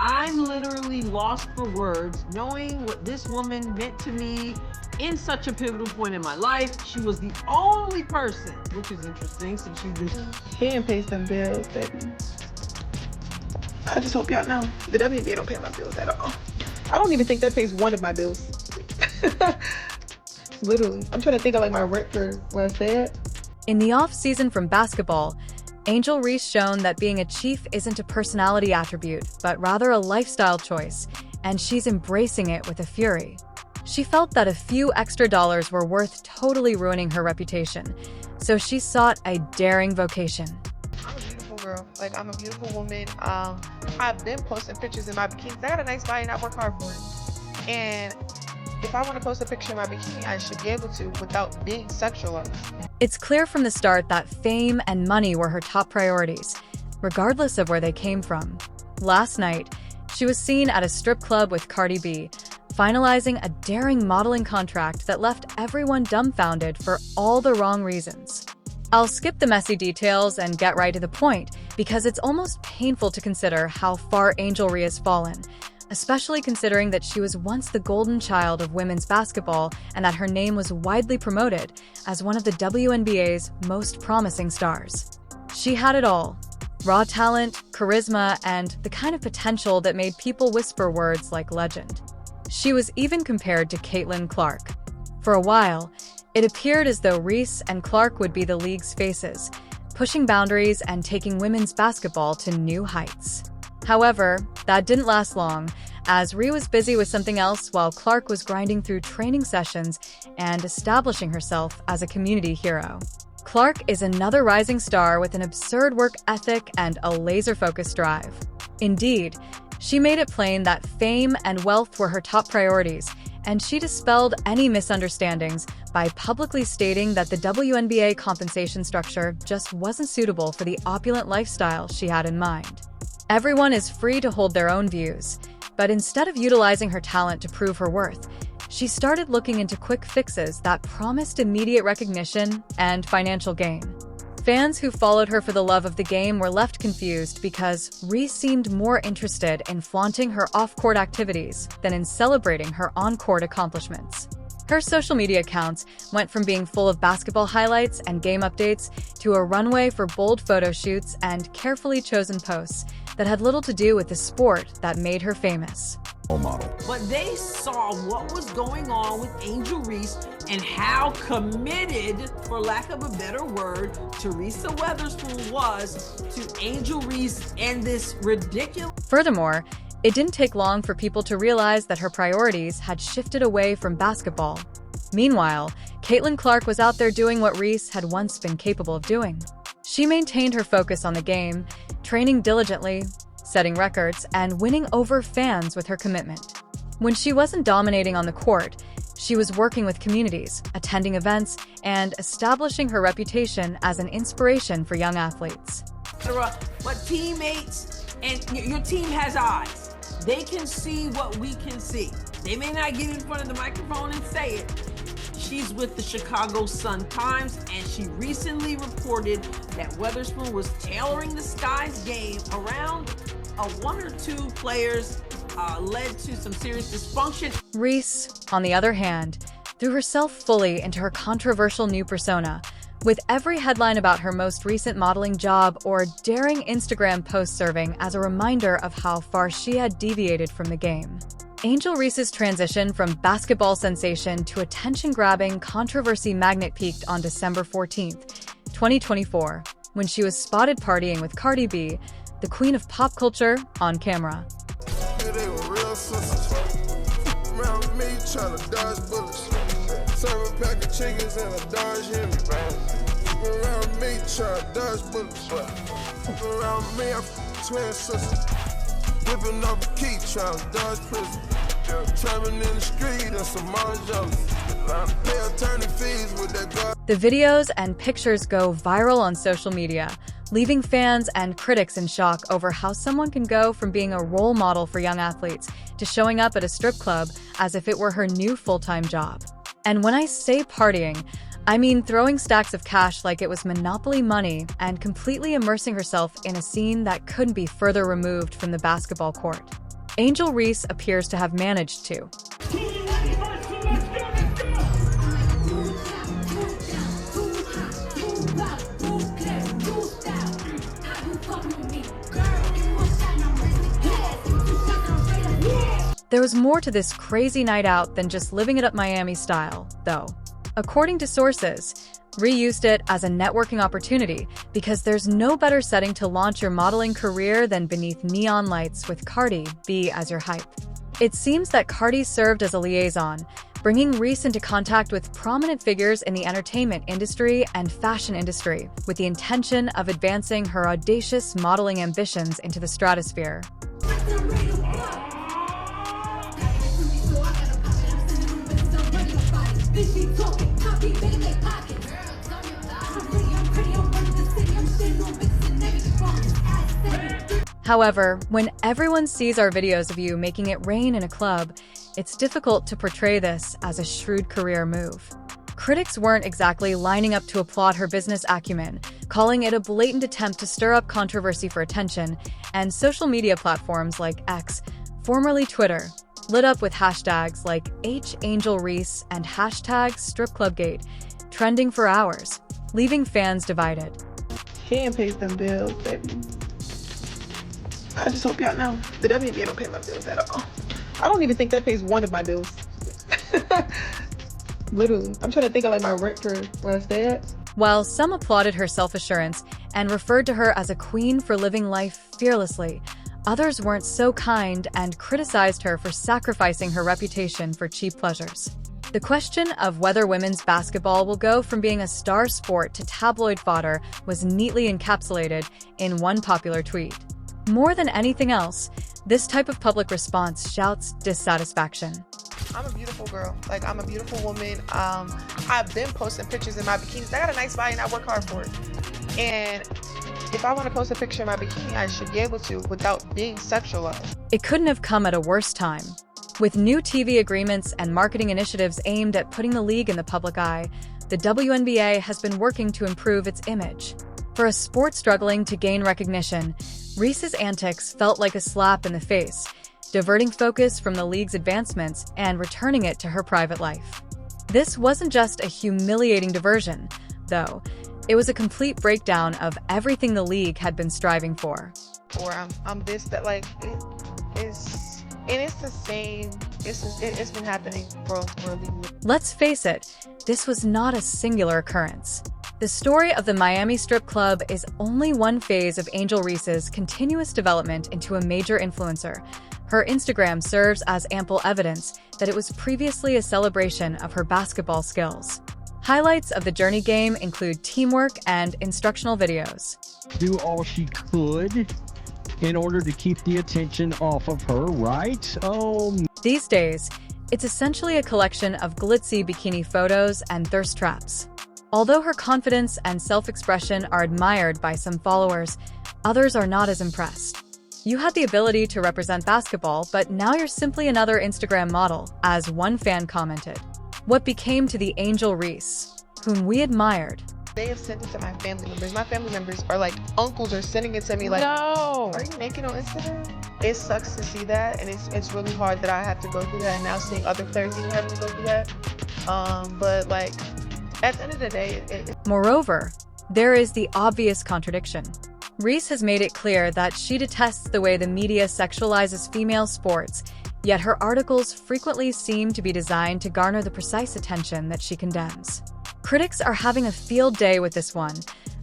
I'm literally lost for words knowing what this woman meant to me in such a pivotal point in my life. She was the only person, which is interesting since she just Can't pay some bills, baby. I just hope y'all know the WNBA don't pay my bills at all. I don't even think that pays one of my bills. Literally. I'm trying to think of like my rent for where I stay at. In the off-season from basketball, Angel Reese shown that being a chief isn't a personality attribute, but rather a lifestyle choice, and she's embracing it with a fury. She felt that a few extra dollars were worth totally ruining her reputation, so she sought a daring vocation. I'm a beautiful girl. Like, I'm a beautiful woman. I've been posting pictures in my bikini. I got a nice body and I work hard for it. And if I want to post a picture in my bikini, I should be able to without being sexualized. It's clear from the start that fame and money were her top priorities, regardless of where they came from. Last night, she was seen at a strip club with Cardi B, finalizing a daring modeling contract that left everyone dumbfounded for all the wrong reasons. I'll skip the messy details and get right to the point, because it's almost painful to consider how far Angel Reese has fallen, especially considering that she was once the golden child of women's basketball and that her name was widely promoted as one of the WNBA's most promising stars. She had it all: raw talent, charisma, and the kind of potential that made people whisper words like legend. She was even compared to Caitlin Clark. For a while, it appeared as though Reese and Clark would be the league's faces, pushing boundaries and taking women's basketball to new heights. However, that didn't last long, as Reese was busy with something else while Clark was grinding through training sessions and establishing herself as a community hero. Clark is another rising star with an absurd work ethic and a laser-focused drive. Indeed, she made it plain that fame and wealth were her top priorities, and she dispelled any misunderstandings by publicly stating that the WNBA compensation structure just wasn't suitable for the opulent lifestyle she had in mind. Everyone is free to hold their own views, but instead of utilizing her talent to prove her worth, she started looking into quick fixes that promised immediate recognition and financial gain. Fans who followed her for the love of the game were left confused because Reese seemed more interested in flaunting her off-court activities than in celebrating her on-court accomplishments. Her social media accounts went from being full of basketball highlights and game updates to a runway for bold photo shoots and carefully chosen posts that had little to do with the sport that made her famous. Model. But they saw what was going on with Angel Reese and how committed, for lack of a better word, Teresa Weatherspoon was to Angel Reese and this ridiculous... Furthermore, it didn't take long for people to realize that her priorities had shifted away from basketball. Meanwhile, Caitlin Clark was out there doing what Reese had once been capable of doing. She maintained her focus on the game, training diligently, setting records, and winning over fans with her commitment. When she wasn't dominating on the court, she was working with communities, attending events, and establishing her reputation as an inspiration for young athletes. But teammates, and your team has eyes. They can see what we can see. They may not get in front of the microphone and say it. She's with the Chicago Sun-Times, and she recently reported that Weatherspoon was tailoring the Sky's game around one or two players led to some serious dysfunction. Reese, on the other hand, threw herself fully into her controversial new persona, with every headline about her most recent modeling job or daring Instagram post serving as a reminder of how far she had deviated from the game. Angel Reese's transition from basketball sensation to attention-grabbing controversy magnet peaked on December 14, 2024, when she was spotted partying with Cardi B, the queen of pop culture, on camera. The videos and pictures go viral on social media, leaving fans and critics in shock over how someone can go from being a role model for young athletes to showing up at a strip club as if it were her new full-time job. And when I say partying, I mean throwing stacks of cash like it was Monopoly money and completely immersing herself in a scene that couldn't be further removed from the basketball court. Angel Reese appears to have managed to. There was more to this crazy night out than just living it up Miami style, though. According to sources, Ree used it as a networking opportunity because there's no better setting to launch your modeling career than beneath neon lights with Cardi B as your hype. It seems that Cardi served as a liaison, bringing Reese into contact with prominent figures in the entertainment industry and fashion industry, with the intention of advancing her audacious modeling ambitions into the stratosphere. However, when everyone sees our videos of you making it rain in a club, it's difficult to portray this as a shrewd career move. Critics weren't exactly lining up to applaud her business acumen, calling it a blatant attempt to stir up controversy for attention, and social media platforms like X, formerly Twitter, lit up with hashtags like #HAngelReese and #StripClubGate, trending for hours, leaving fans divided. Can't pay them bills, baby. I just hope y'all know the WNBA don't pay my bills at all. I don't even think that pays one of my bills. Literally. I'm trying to think of like my rent for where I stay at. While some applauded her self-assurance and referred to her as a queen for living life fearlessly, others weren't so kind and criticized her for sacrificing her reputation for cheap pleasures. The question of whether women's basketball will go from being a star sport to tabloid fodder was neatly encapsulated in one popular tweet. More than anything else, this type of public response shouts dissatisfaction. I'm a beautiful girl. Like, I'm a beautiful woman. I've been posting pictures in my bikinis. I got a nice body and I work hard for it. And if I want to post a picture in my bikini, I should be able to without being sexualized. It couldn't have come at a worse time. With new TV agreements and marketing initiatives aimed at putting the league in the public eye, the WNBA has been working to improve its image. For a sport struggling to gain recognition, Reese's antics felt like a slap in the face, diverting focus from the league's advancements and returning it to her private life. This wasn't just a humiliating diversion, though. It was a complete breakdown of everything the league had been striving for. Or I'm this, that, like, it's the same. It's been happening for a league. Let's face it, this was not a singular occurrence. The story of the Miami strip club is only one phase of Angel Reese's continuous development into a major influencer. Her Instagram serves as ample evidence that it was previously a celebration of her basketball skills. Highlights of the journey game include teamwork and instructional videos. Do all she could in order to keep the attention off of her, right? These days, it's essentially a collection of glitzy bikini photos and thirst traps. Although her confidence and self-expression are admired by some followers, others are not as impressed. You had the ability to represent basketball, but now you're simply another Instagram model, as one fan commented. What became to the Angel Reese, whom we admired? They have sent it to my family members. My family members are like, uncles are sending it to me like, No. are you naked on Instagram? It sucks to see that, and it's really hard that I have to go through that, and now seeing other players even having to go through that. But like, at the end of the day, Moreover, there is the obvious contradiction. Reese has made it clear that she detests the way the media sexualizes female sports, yet her articles frequently seem to be designed to garner the precise attention that she condemns. Critics are having a field day with this one,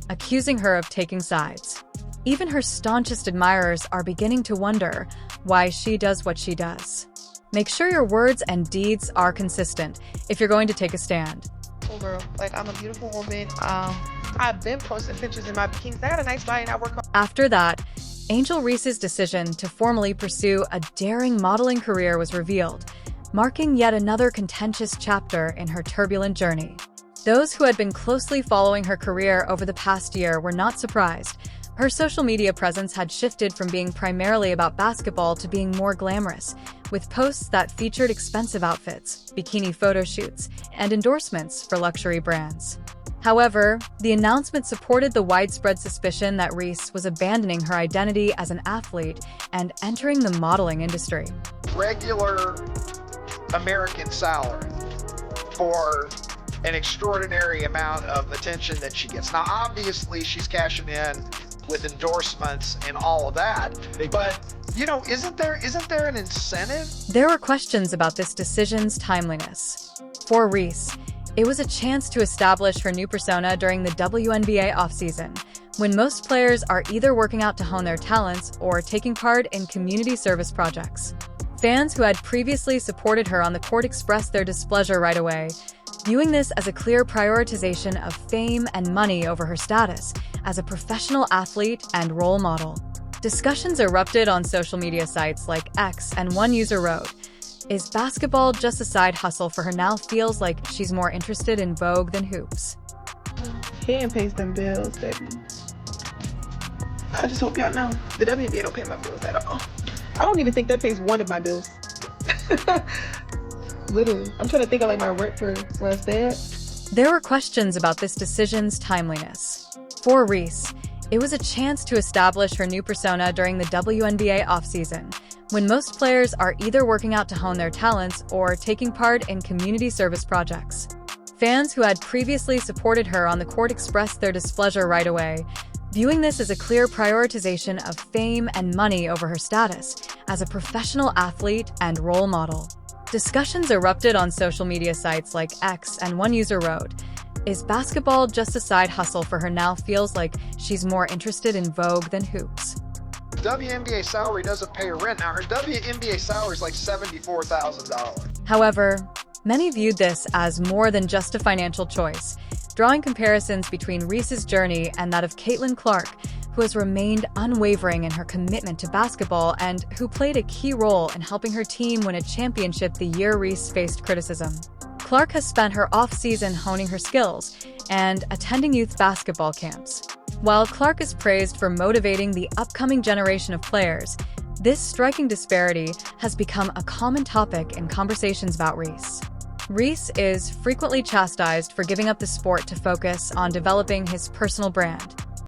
accusing her of taking sides. Even her staunchest admirers are beginning to wonder why she does what she does. Make sure your words and deeds are consistent if you're going to take a stand. girl. Like, I'm a beautiful woman. I've been posting pictures in my bikinis. I got a nice body and I work hard. After that, Angel Reese's decision to formally pursue a daring modeling career was revealed, marking yet another contentious chapter in her turbulent journey. Those who had been closely following her career over the past year were not surprised. Her social media presence had shifted from being primarily about basketball to being more glamorous, with posts that featured expensive outfits, bikini photo shoots, and endorsements for luxury brands. However, the announcement supported the widespread suspicion that Reese was abandoning her identity as an athlete and entering the modeling industry. Regular American salary for an extraordinary amount of attention that she gets. Now, obviously, she's cashing in with endorsements and all of that, but you know, isn't there an incentive? There were questions about this decision's timeliness. For Reese, it was a chance to establish her new persona during the WNBA offseason, when most players are either working out to hone their talents or taking part in community service projects. Fans who had previously supported her on the court expressed their displeasure right away, viewing this as a clear prioritization of fame and money over her status as a professional athlete and role model. Discussions erupted on social media sites like X, and one user wrote, "Is basketball just a side hustle for her now? Feels like she's more interested in Vogue than hoops." He ain't pays them bills, baby. I just hope y'all know the WNBA don't pay my bills at all. I don't even think that pays one of my bills. Literally. I'm trying to think of like my rent for last day. There were questions about this decision's timeliness. For Reese, it was a chance to establish her new persona during the WNBA offseason, when most players are either working out to hone their talents or taking part in community service projects. Fans who had previously supported her on the court expressed their displeasure right away, viewing this as a clear prioritization of fame and money over her status as a professional athlete and role model. Discussions erupted on social media sites like X, and one user wrote, "Is basketball just a side hustle for her now? Feels like she's more interested in Vogue than hoops." WNBA salary doesn't pay her rent. Now, her WNBA salary is like $74,000. However, many viewed this as more than just a financial choice, drawing comparisons between Reese's journey and that of Caitlin Clark, who has remained unwavering in her commitment to basketball and who played a key role in helping her team win a championship the year Reese faced criticism. Clark has spent her off-season honing her skills and attending youth basketball camps. While Clark is praised for motivating the upcoming generation of players, this striking disparity has become a common topic in conversations about Reese. Reese is frequently chastised for giving up the sport to focus on developing his personal brand.